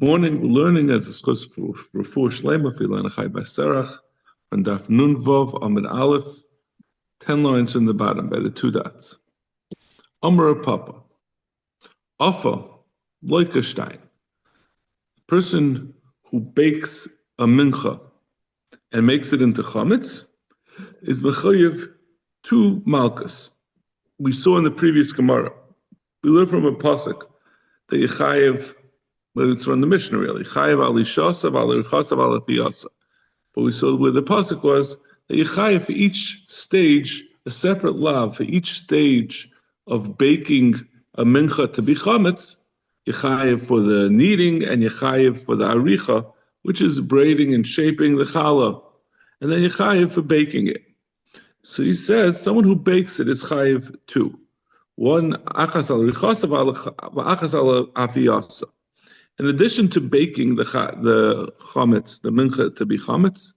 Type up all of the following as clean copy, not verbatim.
Morning, we're learning as a schus for Refuah Shlema for Ilana Chai Baserach on Daf Nun Vav Amid Aleph, 10 lines from the bottom by the two dots. Amar Papa, Afa Leukestein, person who bakes a mincha and makes it into chametz is mechayev two malchus. We saw in the previous Gemara. We learned from a pasuk that Yechayev. But it's from the Mishnah really. Chayev al ishasav al irchasav al afiyasa. But we saw where the pasuk was that you chayev for each stage a separate lav for each stage of baking a mincha to be chametz. You chayev for the kneading and you chayev for the aricha, which is braiding and shaping the challah, and then you chayev for baking it. So he says someone who bakes it is chayev two. One achas al irchasav al achas al afiyasa. In addition to baking the chametz, the mincha to be chametz,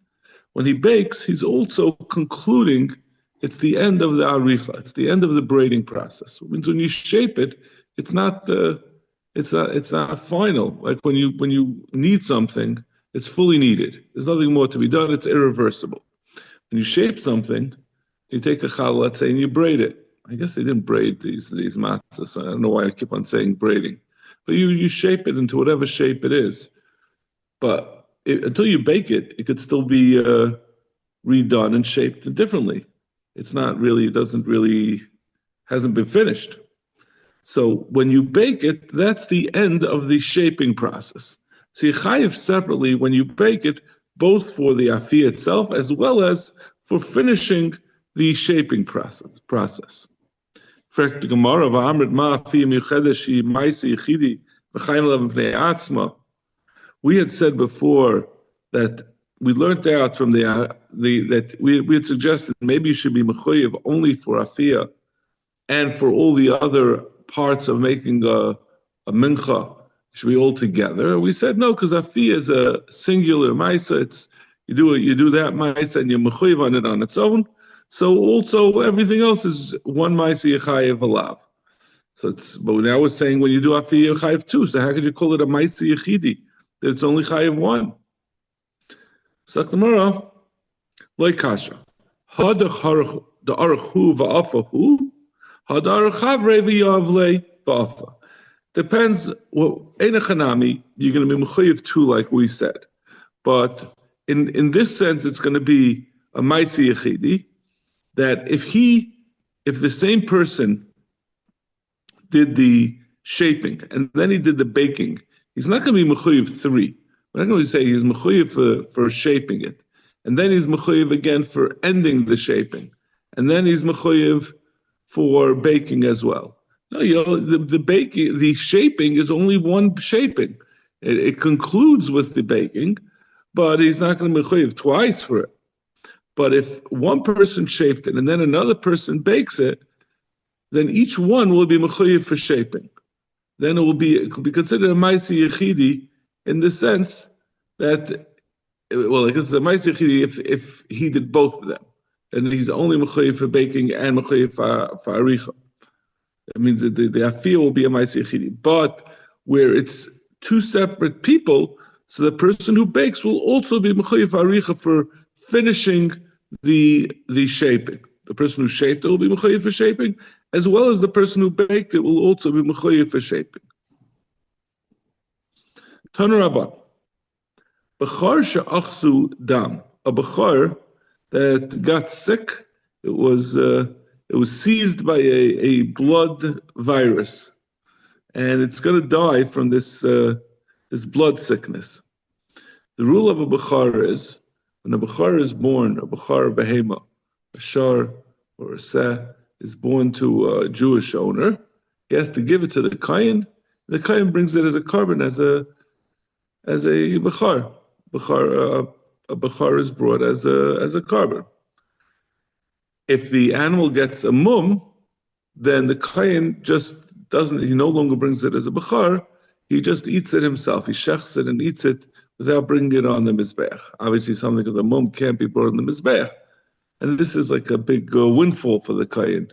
when he bakes, he's also concluding it's the end of the aricha, it's the end of the braiding process. It means when you shape it, it's not final. Like when you knead something, it's fully kneaded. There's nothing more to be done. It's irreversible. When you shape something, you take a challah, let's say, and you braid it. I guess they didn't braid these matzahs. So I don't know why I keep on saying braiding. But you shape it into whatever shape it is. But until you bake it, it could still be redone and shaped differently. It's not really, hasn't been finished. So when you bake it, that's the end of the shaping process. So you chayev separately when you bake it, both for the afiyah itself as well as for finishing the shaping process. We had said before that we learned out from that we had suggested maybe you should be mechuyev only for afiyah and for all the other parts of making a mincha should be all together. We said no, because afiyah is a singular ma'isa. It's you do that ma'isa and you're mechuyev on it on its own. So also everything else is one ma'isa yechayev alav. But now we're saying when you do afiyah chayev two. So how could you call it a ma'isa yechidi? That it's only chayev one. So Gemara loikasha hadach the archu va'afahu hadarchavrei v'yavlei va'afa. Depends. Well, einachanami you're going to be mechayev two like we said, but in this sense it's going to be a ma'isa yechidi. That if the same person did the shaping and then he did the baking, he's not going to be mechuyev three. We're not going to say he's mechuyev for shaping it, and then he's mechuyev again for ending the shaping, and then he's mechuyev for baking as well. No, the shaping is only one shaping. It concludes with the baking, but he's not going to be mechuyev twice for it. But if one person shaped it and then another person bakes it, then each one will be mechuyev for shaping. Then it could be considered a ma'isa yechidi in the sense that, well, I guess a ma'isa yechidi if he did both of them, and he's only mechuyev for baking and mechuyev for aricha. That means that the afiyah will be a ma'isa yechidi. But where it's two separate people, so the person who bakes will also be mechuyev for aricha for finishing the shaping. The person who shaped it will be mechuyev for shaping, as well as the person who baked it will also be mechuyev for shaping. Tana Rabban, bechar she'achzu dam, a bechar that got sick. It was seized by a blood virus, and it's going to die from this blood sickness. The rule of a bechar is, when a bechar is born, a bechar behema, a shar or a seh, is born to a Jewish owner, he has to give it to the kohen. The kohen brings it as a carbon, as a bechar. A bechar is brought as a carbon. If the animal gets a mum, then the kohen just doesn't. He no longer brings it as a bechar. He just eats it himself. He shechs it and eats it without bringing it on the mizbeach. Obviously, something of the mum can't be brought on the mizbeach. And this is like a big windfall for the kohen,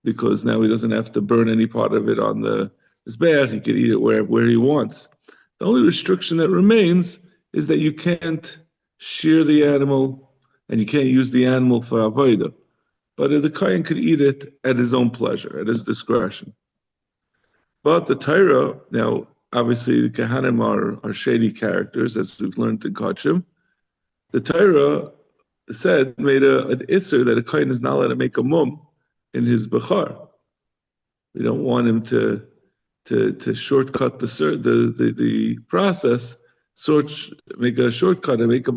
because now he doesn't have to burn any part of it on the mizbeach. He can eat it where he wants. The only restriction that remains is that you can't shear the animal and you can't use the animal for avodah. But the kohen could eat it at his own pleasure, at his discretion. But the Torah, now, obviously, the Kehanim are shady characters, as we've learned in Kachim. The Torah made an isser that a kohen is not allowed to make a mum in his bechar. We don't want him to shortcut the process, make a shortcut and make a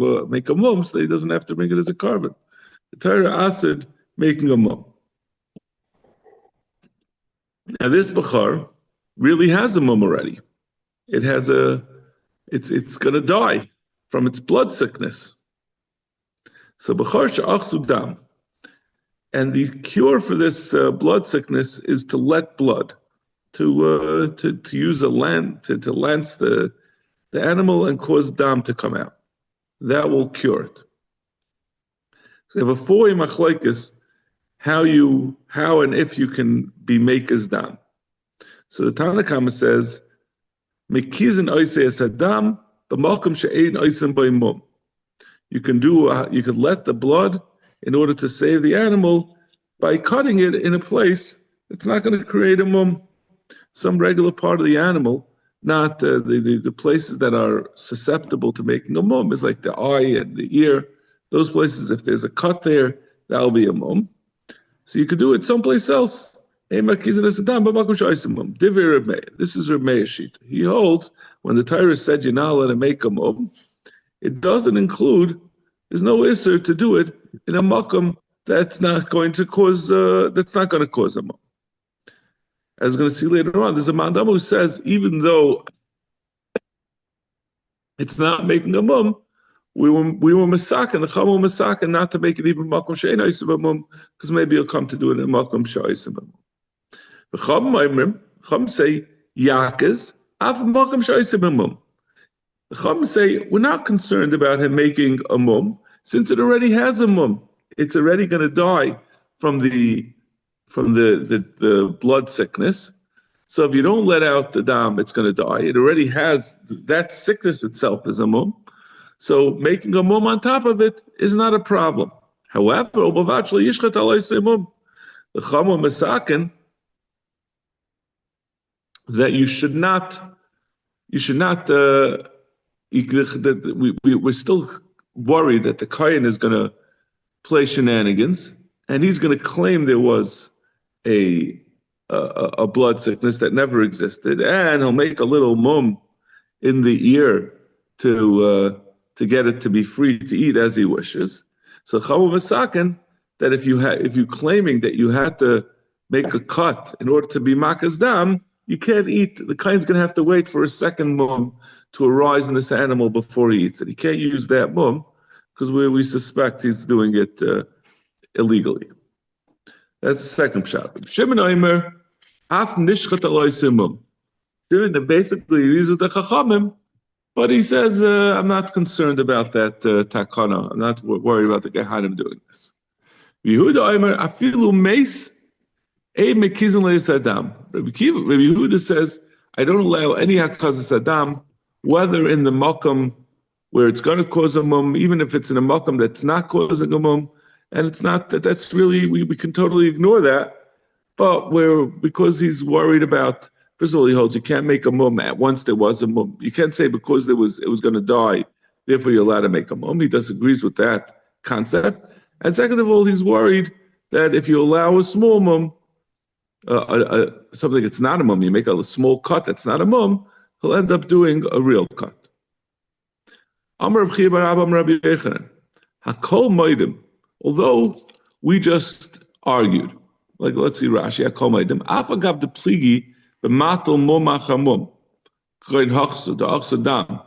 mum so that he doesn't have to make it as a carbon. The Torah asked making a mum. Now this bechar really has a mum already. It's going to die from its blood sickness. So bechar she'achzu dam, and the cure for this blood sickness is to let blood, to use a lance, to lance the animal and cause dam to come out. That will cure it. So you have a four-way machlokes how and if you can be makers dam. So the Tanna Kama says, "Mekizin oisei esadam b'malkum she'ein oisim b'imum." You could let the blood in order to save the animal by cutting it in a place that's not going to create a mum. Some regular part of the animal, not the places that are susceptible to making a mum, is like the eye and the ear. Those places, if there's a cut there, that'll be a mum. So you could do it someplace else. This is Reb Meir's sheet. He holds when the Torah said you're not allowed to make a mum, it doesn't include. There's no isser to do it in a makom that's not going to cause a mum. As we're going to see later on, there's a mandam who says even though it's not making a mum, we were masakin, the chum were masakin not to make it even makom she'ein oiseh b'mum, because maybe you'll come to do it in makom she'oiseh b'mum. The chum say yakas af makom she'oiseh b'mum. The chum say we're not concerned about him making a mum since it already has a mum. It's already going to die from the blood sickness. So if you don't let out the dam, it's going to die. It already has, that sickness itself is a mum. So making a mum on top of it is not a problem. However, the chum masakin that we're still worried that the kohen is going to play shenanigans, and he's going to claim there was a blood sickness that never existed, and he'll make a little mum in the ear to get it to be free to eat as he wishes. So Chavu Masakin, that if you claiming that you had to make a cut in order to be makas dam, you can't eat. The kohen's going to have to wait for a second mum to arise in this animal before he eats it. He can't use that mum because we suspect he's doing it illegally. That's the second shot. Shimon Omer, af nishchat aloysim mum. Shimon basically these are the chachamim, but he says I'm not concerned about that takana. I'm not worried about the Gehanim doing this. Yehuda Omer afilu meis a mekizin le'esadam. Rabbi Yehuda says I don't allow any hakazas adam, whether in the makam where it's going to cause a mum, even if it's in a makam that's not causing a mum, and it's not that's really we can totally ignore that. But because he's worried about, first of all, he holds you can't make a mum at once there was a mum. You can't say because it was going to die, therefore you're allowed to make a mum. He disagrees with that concept. And second of all, he's worried that if you allow a small mum, something that's not a mum, you make a small cut that's not a mum, he'll end up doing a real cut. Amar Rabbi Rabbi Yechanan, Hakol Moedim. Although we just argued, like let's see Rashi, Hakol Moedim, Afagav de Pligi, the Matal Momachamum, Koin Hachsu, the Achsadam.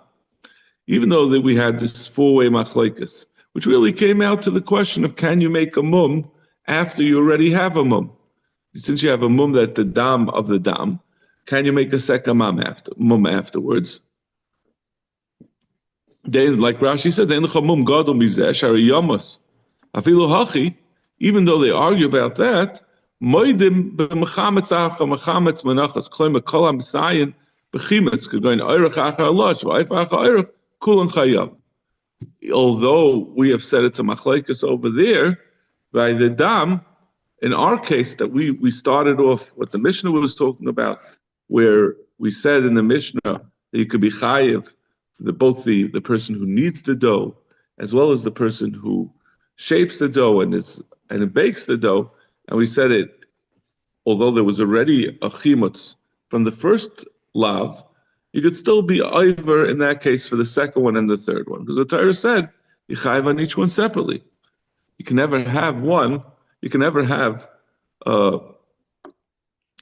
Even though that we had this four-way machlekes, which really came out to the question of can you make a mum after you already have a mum? Since you have a mum that the dam of the dam, can you make a second mum afterwards? Then, like Rashi said, even though they argue about that, bechimetz going oirach achar losh v'ayif achar oirach kulan chayav. Although we have said it's a machlekes over there by the dam, in our case that we started off what the Mishnah was talking about, where we said in the Mishnah that you could be chayiv, both the person who kneads the dough as well as the person who shapes the dough and bakes the dough, and we said it, although there was already a chimutz from the first lav, you could still be over in that case for the second one and the third one, because the Torah said you chayiv on each one separately. You can never have one. You can never have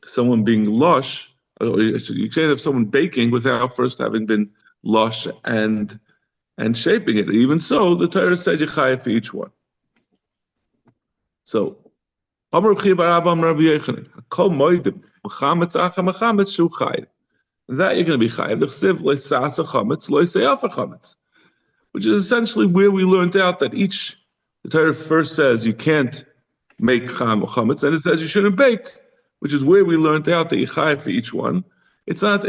someone being lush. You can't have someone baking without first having been lush and shaping it. Even so, the Torah said you chayiv for each one. So, Amar Rabbi Yochanan, Kol moedim mechametz acha mechametz shu chayiv. That you're going to be chayiv. The chsiv loisasa chametz loisayafa chametz, which is essentially where we learned out that the Torah first says you can't make chametz, and it says you shouldn't bake, which is where we learned out that you chayiv for each one. It's not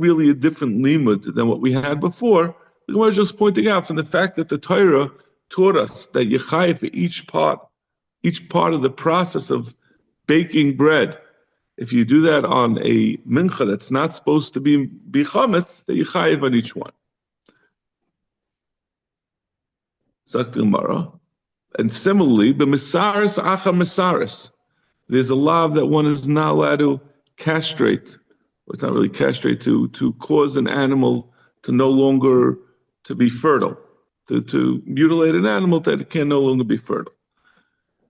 really a different limud than what we had before. The Gemara is just pointing out from the fact that the Torah taught us that you chayiv for each part of the process of baking bread. If you do that on a mincha that's not supposed to be chametz, that you chayiv on each one. Zok the Gemara. And similarly, b'mesaris acha mesaris, there's a law that one is not allowed to castrate. Well, it's not really castrate, to cause an animal to no longer to be fertile, to mutilate an animal that it can no longer be fertile.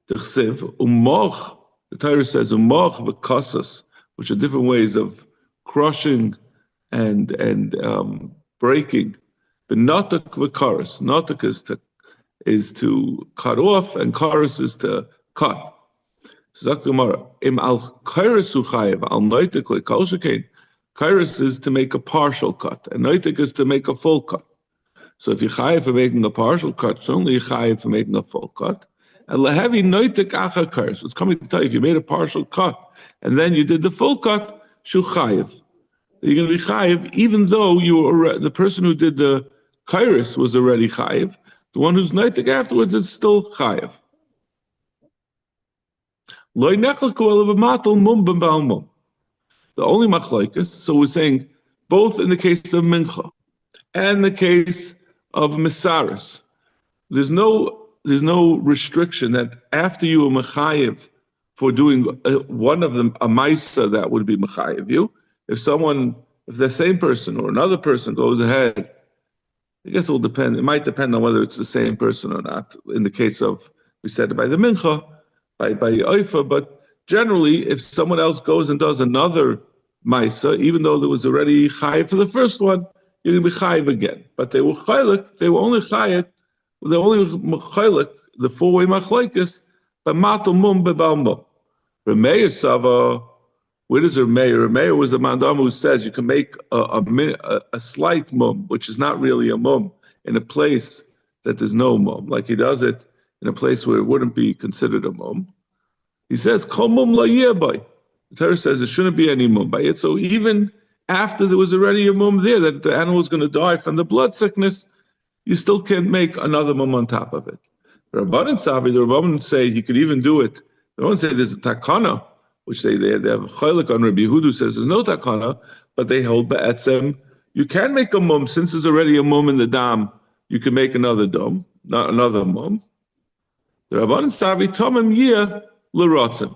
The chsiv umoch, the Torah says umoch v'kasas, which are different ways of crushing and breaking. The notak v'karas, notak is to cut off, and karas is to cut. So Dr. Gemara, im al karas uchayev al noitik le kol shekain. Karas is to make a partial cut, and noitik is to make a full cut. So if you chayev for making a partial cut, certainly you chayev for making a full cut. And lehevi noitik acha karas. It's coming to tell you, if you made a partial cut and then you did the full cut, shu chayev. You're going to be chayev, even though the person who did the karas was already chayev. The one who's noitik afterwards is still chayev. The only machlokes, so we're saying both in the case of mincha and the case of mesaris, there's no restriction that after you are mechayev for doing one of them, a maisa that would be mechayev you. If the same person or another person goes ahead, I guess it will depend. It might depend on whether it's the same person or not. In the case of, we said by the mincha, by oifa, but generally, if someone else goes and does another maisa, even though there was already chayiv for the first one, you're going to be chayiv again. But they were only chayiv, the four-way machlokes, but matul mum bebal mum. Remeir Sava, where does Remeir? Remeir was the mandam who says you can make a slight mum, which is not really a mum, in a place that there's no mum. Like he does it in a place where it wouldn't be considered a mum. He says, Kol mum la yeh. The Torah says there shouldn't be any mum by it. So even after there was already a mum there, that the animal was going to die from the blood sickness, you still can't make another mum on top of it. The Rabbanan say you could even do it. They don't say there's a takana, which they have a chaylik on Rabbi Yehuda says there's no takana, but they hold ba'etzem. You can make a mum, since there's already a mum in the dam, you can make another dam, not another mum. The Rabbanan Savi Tomim Yeh L'Ratzon.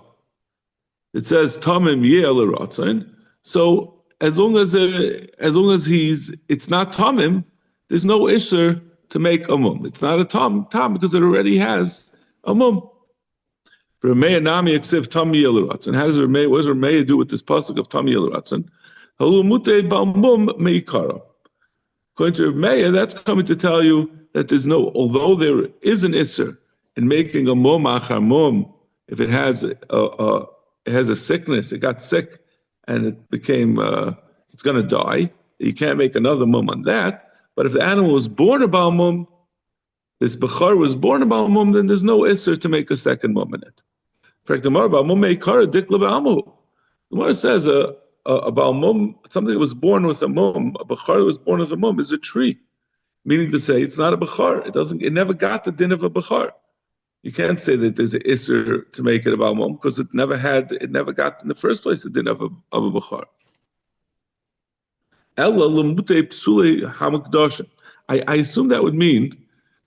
It says Tomim Yeh L'Ratzon. So as long as it's not Tomim, there's no isser to make a mum. It's not a tom because it already has a mum. Remeir Nami Eksiv Tom Yeh L'Ratzon. What does Remeir do with this pasuk of Tom Yeh L'Ratzon? Halumute Bal Mum Meikara. According to Remeir, that's coming to tell you that although there is an isser in making a mum achar mum, if it has a sickness, it got sick and it became it's going to die, you can't make another mum on that. But if the animal was born a bal mum, this bechar was born a bal mum, then there's no isser to make a second mum in it. In fact, the Gemara says a Baal Mum, something that was born with a mum, a Bechar that was born with a mum, is a tree. Meaning to say, it's not a Bechar. It never got the din of a Bechar. You can't say that there's an Isser to make it a Baal Mum because it never got in the first place the din of a Bechar. I assume that would mean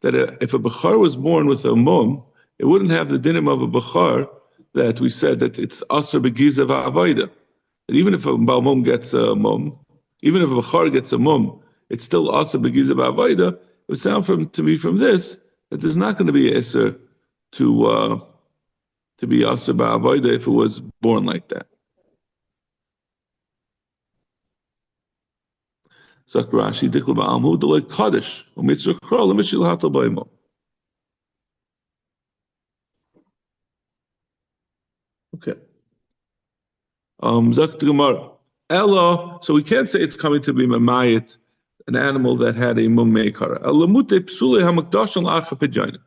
that if a Bechar was born with a mum, it wouldn't have the dinim of a Bechar that we said that it's Asr Begiza Va'avaida. That even if a Baal Mum gets a mum, even if a Bechar gets a mum, it's still Asr Begiza Va'avaida. It would sound to me from this that there's not going to be an Isser to be Asr Ba'avaida if it was born like that. Rashi, Dikla Ba'amhu, Delay Kaddish, Umitzra Kral, Mishil Hatal Baimo. Okay. Zak Gemara. Ella, so we can't say it's coming to be Mamayit, an animal that had a mum meikara. Elamute Psule Hamakdash and Lacha Pejina.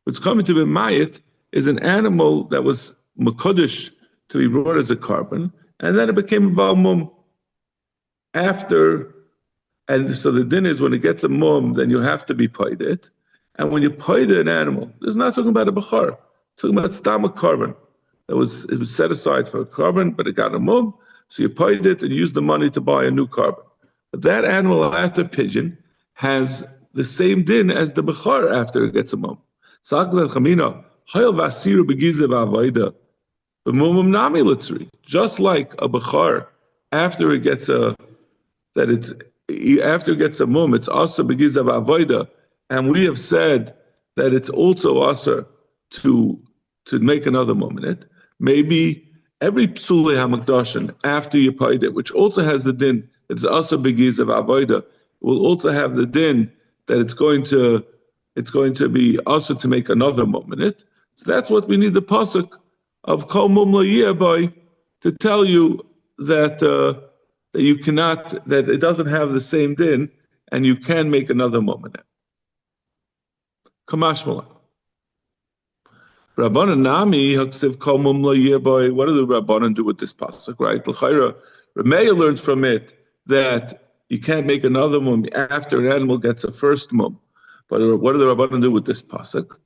What's coming to be Mayit is an animal that was Makodish to be brought as a carbon, and then it became a Baal Mum after. And so the din is when it gets a mum, then you have to be paid it. And when you paid an animal, this is not talking about a bechar, it's talking about stomach carbon. It was set aside for a carbon, but it got a mum, so you paid it and used the money to buy a new carbon. But that animal after pigeon has the same din as the bechar after it gets a mum. Just like a bechar after it gets a mum, it's also begiz of avoida, and we have said that it's also also to make another mum in it. Maybe every psule hamakdashin after you paid it, which also has the din that it's also begiz of avoida, will also have the din that it's going to be also to make another mum in it. So that's what we need the pasuk of kol mum lo by to tell you that. That you cannot, that it doesn't have the same din, and you can make another moment. Kamash Malay. Rabbanan Nami Haksiv Kol Mum Lo Yirboy. What do the Rabbanan do with this pasuk? Right? L'chayra, Rameya learns from it that you can't make another mum after an animal gets a first mum. But what do the Rabbanan do with this pasuk?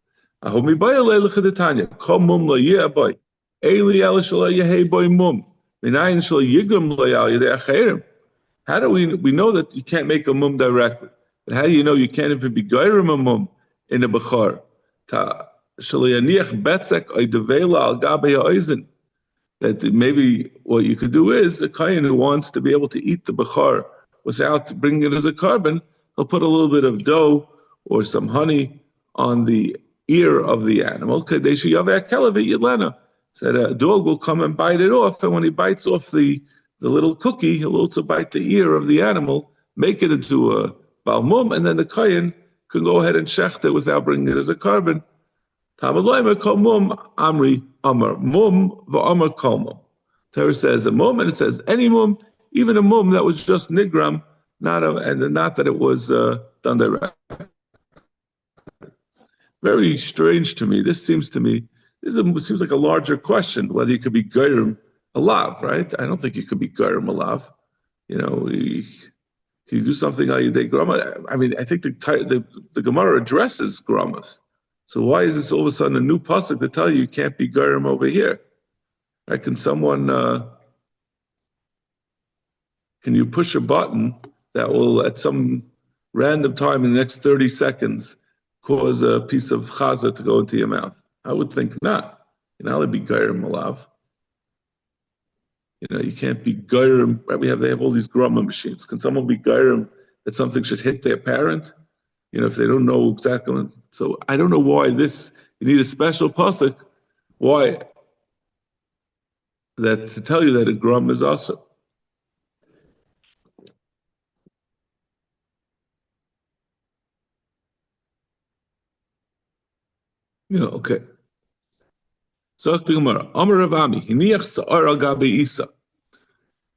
Ahomi Baya Leilachadetanya Kol Mum Lo Yirboy. Eli Elishal Yehei Boy Mum. How do we know that you can't make a mum directly? But how do you know you can't even be gairim a mum in a bechar? That maybe what you could do is a kohen who wants to be able to eat the bechar without bringing it as a carbon, he'll put a little bit of dough or some honey on the ear of the animal. Said a dog will come and bite it off, and when he bites off the little cookie, he'll also bite the ear of the animal, make it into a Baal Mum, and then the kohen can go ahead and shecht it without bringing it as a carbon. Tamaloymer kol mum amri amar mum va'amar kol mum. Torah says a mum, and it says any mum, even a mum that was just nigram, not that it was done direct. Very strange to me. This seems like a larger question, whether you could be Gairim Alav, right? I don't think you could be Gairim Alav. Can you do something like they grama? I mean, I think the Gemara addresses gramas. So why is this all of a sudden a new pasuk to tell you can't be Gairim over here? Right? Can you push a button that will, at some random time in the next 30 seconds, cause a piece of chaza to go into your mouth? I would think not. You're not allowed to be gairim alav. You can't be gairim. Right? They have all these grama machines. Can someone be gairim that something should hit their parent? If they don't know exactly. So I don't know why you need a special pasuk. Why? That to tell you that a gram is also. Okay. So Amar Ravami, Hiniach Sa'ar al Gabi Isa.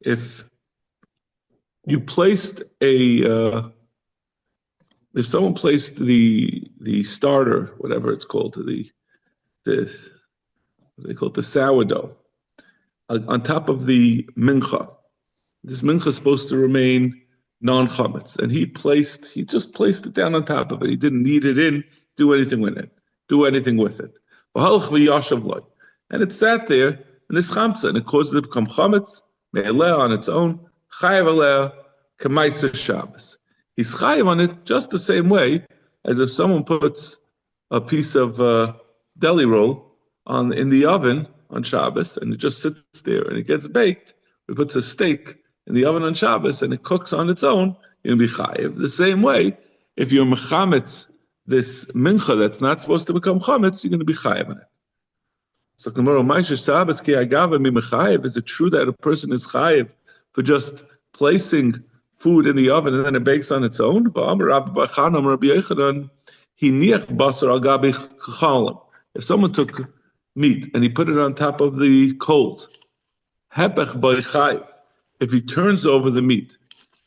If you placed if someone placed the starter, whatever it's called, they call it the sourdough, on top of the mincha, This mincha is supposed to remain non-chametz, and he just placed it down on top of it. He didn't knead it in, do anything with it. And it sat there in this chamza, and it caused it to become chametz, me'eleh on its own, chayav aleh, k'maiser Shabbos. He's chayav on it just the same way as if someone puts a piece of deli roll in the oven on Shabbos, and it just sits there and it gets baked. He puts a steak in the oven on Shabbos and it cooks on its own, you're going to be chayiv. The same way, if you're mechametz this mincha that's not supposed to become chametz, you're going to be chayiv on it. So tomorrow, is it true that a person is chayiv for just placing food in the oven and then it bakes on its own? If someone took meat and he put it on top of the coals, if he turns over the meat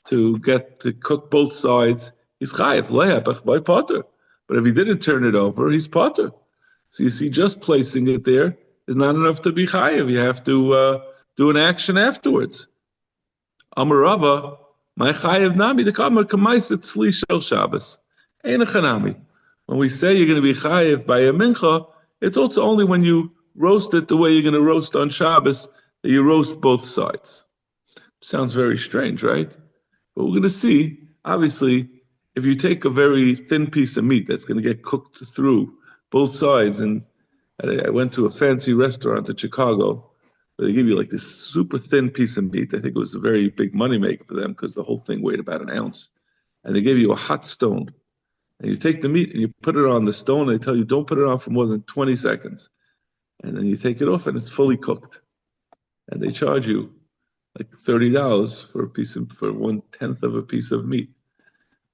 to cook both sides, he's chayiv. But if he didn't turn it over, he's potter. So you see, just placing it there is not enough to be chayiv. You have to do an action afterwards. Amar Rava, my chayiv nami dekama kamaiset tzli shel Shabbos. Ein chanami. When we say you're going to be chayiv by a mincha, it's also only when you roast it the way you're going to roast on Shabbos, that you roast both sides. Sounds very strange, right? But we're going to see, obviously, if you take a very thin piece of meat that's going to get cooked through both sides, and I went to a fancy restaurant in Chicago, where they give you like this super thin piece of meat. I think it was a very big moneymaker for them because the whole thing weighed about an ounce. And they gave you a hot stone. And you take the meat and you put it on the stone, and they tell you don't put it on for more than 20 seconds. And then you take it off and it's fully cooked. And they charge you like $30 for 1/10 of a piece of meat.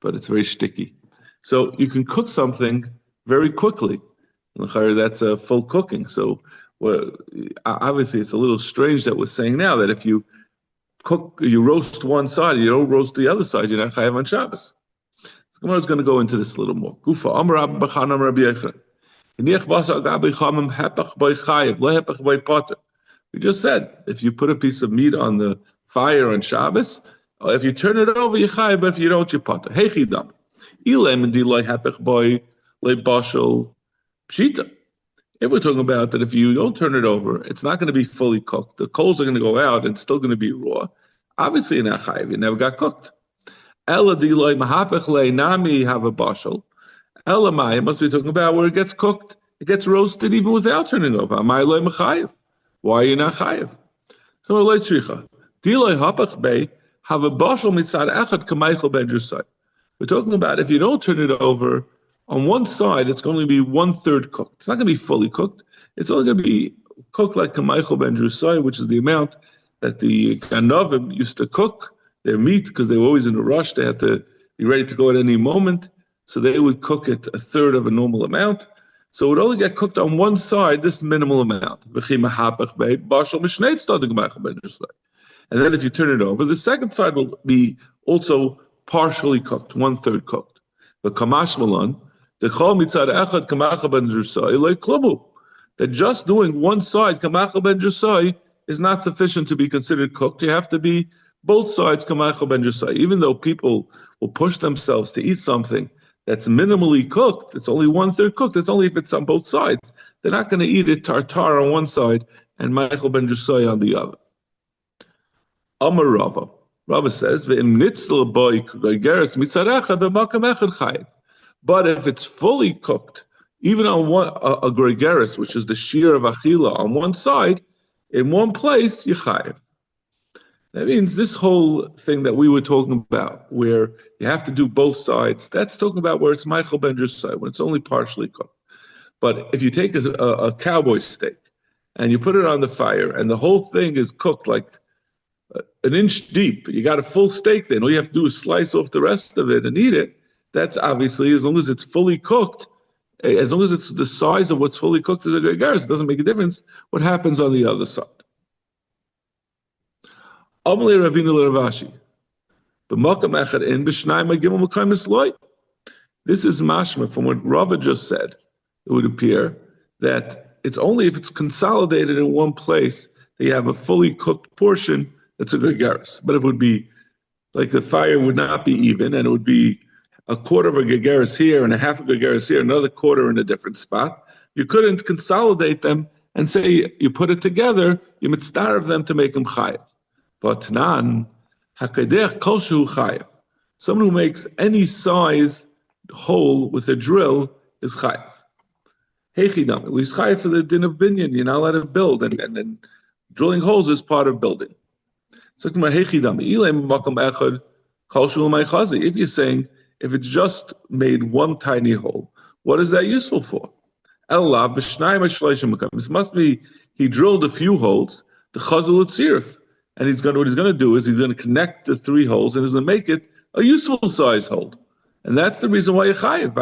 But it's very sticky. So you can cook something very quickly. That's a full cooking. So obviously it's a little strange that we're saying now that if you roast one side, you don't roast the other side, you're not chayav on Shabbos. The Gemara is going to go into this a little more. We just said, if you put a piece of meat on the fire on Shabbos, if you turn it over, you're chayav, but if you don't, you're potter. Heichidam. Pshita. If we're talking about that if you don't turn it over, it's not going to be fully cooked. The coals are going to go out and it's still going to be raw. Obviously, you're not chayav. You never got cooked. Ela diloi mahapech le nami have a bashal. Ela mai must be talking about where it gets cooked. It gets roasted even without turning over. Amai loy mechayev. Why are you not chayav? So loy tzricha. Diloi hapech be have a bashal mitzad echad kamaychel ben jusay. We're talking about if you don't turn it over, on one side, it's going to be 1/3 cooked. It's not going to be fully cooked. It's only going to be cooked like Kamaychel ben Drusai, which is the amount that the Ganovim used to cook their meat because they were always in a rush. They had to be ready to go at any moment. So they would cook it 1/3 of a normal amount. So it would only get cooked on one side, this minimal amount. And then if you turn it over, the second side will be also partially cooked, 1/3 cooked. But Kamash Malan, that just doing one side, kamachal ben jusai, is not sufficient to be considered cooked. You have to be both sides kamachal ben jusai. Even though people will push themselves to eat something that's minimally cooked, it's only 1/3 cooked. It's only if it's on both sides. They're not going to eat it tartar on one side and machal ben jusai on the other. Amar Rava. Rava says, but if it's fully cooked, even on a gregaris, which is the shear of achila, on one side, in one place, you chayev. That means this whole thing that we were talking about, where you have to do both sides, that's talking about where it's Michael ben Jusai, when it's only partially cooked. But if you take a cowboy steak and you put it on the fire and the whole thing is cooked like an inch deep, you got a full steak there, and all you have to do is slice off the rest of it and eat it. That's obviously, as long as it's fully cooked, as long as it's the size of what's fully cooked as a gregaris, it doesn't make a difference what happens on the other side. This is mashma from what Rava just said. It would appear that it's only if it's consolidated in one place that you have a fully cooked portion it's a gegeris. But if it would be like the fire would not be even, and it would be a quarter of a gegeris here and a half a gegeris here, another quarter in a different spot. You couldn't consolidate them and say you put it together, you mitzdarv them to make them chayiv. But Tanan, hakadech kol shehu chayiv. Someone who makes any size hole with a drill is chayiv. Hechidam, we chayiv for the din of binyan. You're not allowed to build, and drilling holes is part of building. So if you're saying if it's just made one tiny hole, what is that useful for? This must be he drilled a few holes, the chazul tzirif, and what he's going to do is he's going to connect the three holes and he's going to make it a useful size hole, and that's the reason why you chayiv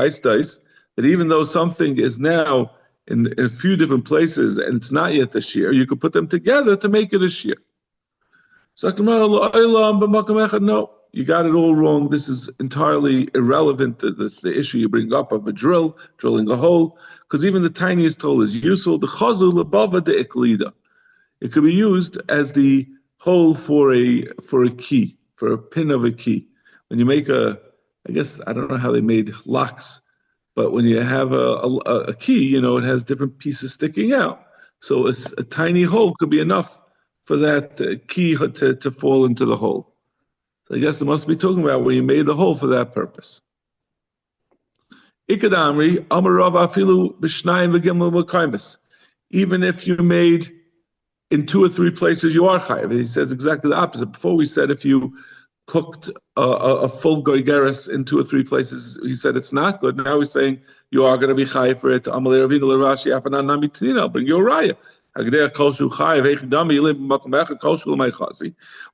that even though something is now in a few different places and it's not yet a shear, you could put them together to make it a shear. So no, you got it all wrong. This is entirely irrelevant to the issue you bring up of drilling a hole, because even the tiniest hole is useful. The chazul above the iklida, it could be used as the hole for a key, for a pin of a key. When you make I don't know how they made locks, but when you have a key, it has different pieces sticking out. So a tiny hole could be enough for that key to fall into the hole. So I guess it must be talking about where you made the hole for that purpose. Even if you made in 2 or 3 places, you are chayiv. He says exactly the opposite. Before we said if you cooked a full goigeris in 2 or 3 places, he said it's not good. Now he's saying you are going to be chayiv for it. I'll bring you a raya.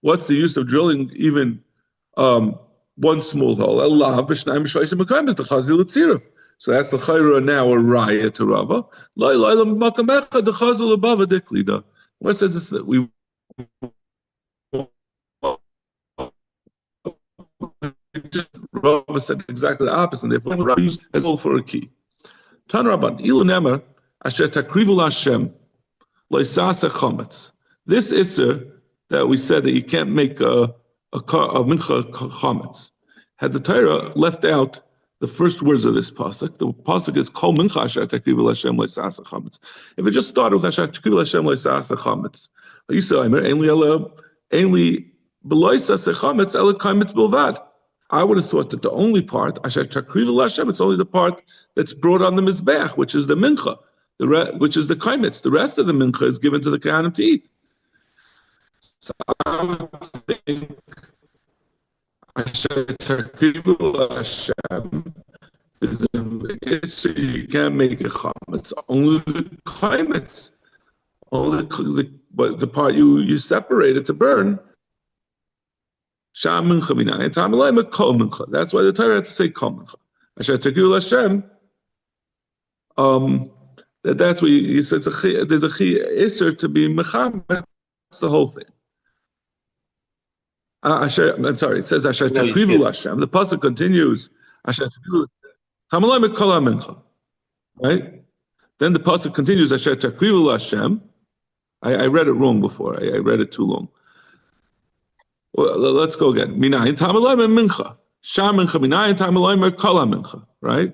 What's the use of drilling even one small hole? So that's the chayra now a raya to Rava. What says this that we Rava said exactly the opposite. Therefore, Rava used as all for a key. Tan Rabban ilu nemer asher takrivu Hashem. This isser that we said that you can't make a mincha chametz. Had the Torah left out the first words of this pasuk, the pasuk is kol mincha asher takrivu Hashem leisasa chametz. If it just started with asher takrivu Hashem leisasa chametz, you say ainli beloisasa chametz ele chametz bilvad. I would have thought that the only part asher takrivu Hashem, it's only the part that's brought on the mizbeach, which is the mincha. Which is the kaimitz. The rest of the mincha is given to the kahanim to eat. So I would think you can't make a chametz. Only the kaimitz, only the part you separated to burn. Sham mincha b'nayin tamalei kol mincha. That's why the Torah had to say kol mincha. Asher takrivu Hashem. That's what you said. There's a isser to be mechamed. That's the whole thing. I'm sorry. It says Asher takrivu Hashem. The pasuk continues. Asher takrivu Hamalei mikol hamincha. Right. Then the pasuk continues. Asher takrivu Hashem. I read it wrong before. I read it too long. Well, let's go again. Minayin tamalei mincha. Sham mincha minayin tamalei mikol hamincha. Right.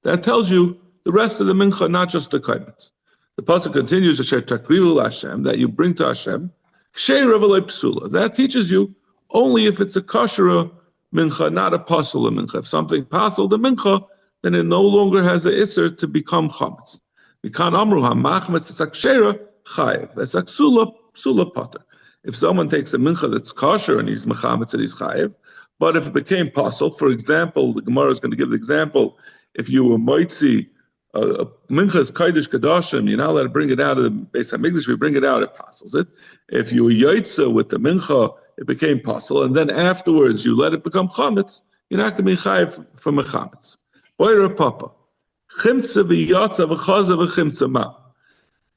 That tells you the rest of the mincha, not just the kaimitz. The pasuk continues, "Asher takrivu Hashem," that you bring to Hashem. That teaches you only if it's a kosher mincha, not a pasul mincha. If something pasul the mincha, then it no longer has an isser to become chametz. We can't amru hamachmetz tzakshera chayev. That's psula potter. If someone takes a mincha that's kosher and he's mechametz and he's chayev, but if it became pasul, for example, the Gemara is going to give the example: if you were moitzi. Mincha's Kodesh Kadashim, you're not allowed to bring it out of the Beis HaMikdash. We bring it out, it passes it. If you were Yaitza with the Mincha, it became pasul, and then afterwards you let it become Chametz, you're not going to be Chayiv from a Chametz. Boira Papa. Chimtza v'yatza v'chaza v'chimtza ma.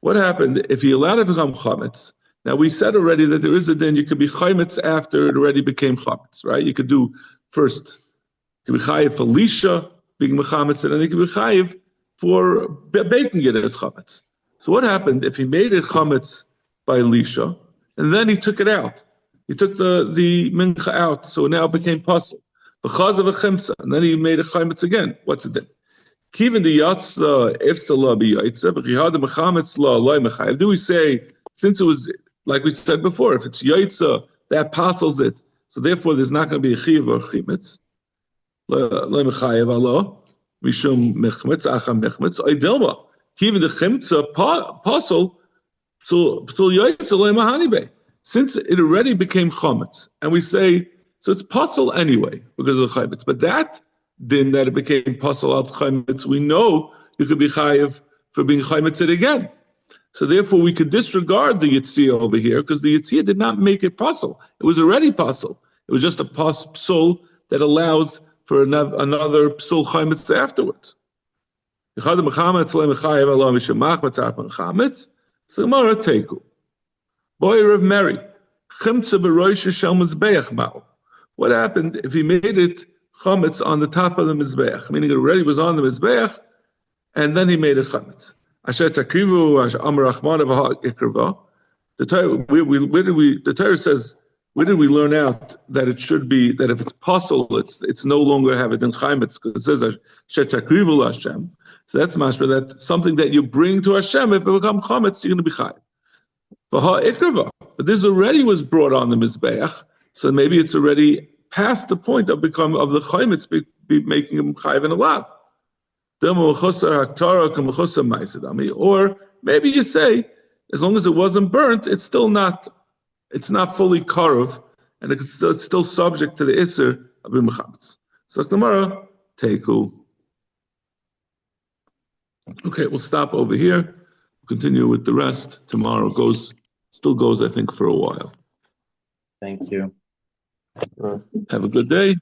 What happened if you allowed it to become Chametz? Now we said already that there is a din, you could be Chametz after it already became Chametz, right? You could do first, you could be Chayiv for Lisha, being Mechametz, and then you could be Chayiv for baking it as chametz. So what happened if he made it chametz by Lisha, and then he took it out? He took the mincha out, so now it became pasul. Because of a chimtza, and then he made a chaimitz again. What's it then? Even the yatsa ifsala be yaitza, but he had the mechametz la loy mechayev. Do we say, since it was like we said before, if it's yaitza, that passes it, so therefore there's not going to be a chiv or chimitz. Loy mechayev Allah mishum mechmetz acham mechmetz oidilma. Even the chimtza pasel so yaitza loy mahanibe. Since it already became chametz, and we say so it's pasel anyway because of the chametz, but that din that it became pasel al chametz, we know you could be chayiv for being chametz it again. So therefore, we could disregard the yitzia over here because the yitzia did not make it pasel. It was already pasel. It was just a psul that allows for another psul chametz afterwards. So Gemara teku. Boy of Mary, what happened if he made it chametz on the top of the mizbeach, meaning it already was on the mizbeach, and then he made it chametz? Asher takrivu, asher amar Rahman v'ha ikrva. The Torah says, where did we learn out that it should be that if it's possible, it's no longer have it in chametz because it says asher takrivu Hashem. So that's mashma that something that you bring to Hashem, if it becomes chametz, you're going to be chayiv. But this already was brought on the mizbeach, so maybe it's already past the point of the chaimitz be making him chayiv and alav. Or maybe you say, as long as it wasn't burnt, it's not fully karov, and it's still subject to the iser of the mechametz. So tomorrow, teku. Okay, we'll stop over here. We'll continue with the rest tomorrow. Still goes, I think, for a while. Thank you. Have a good day.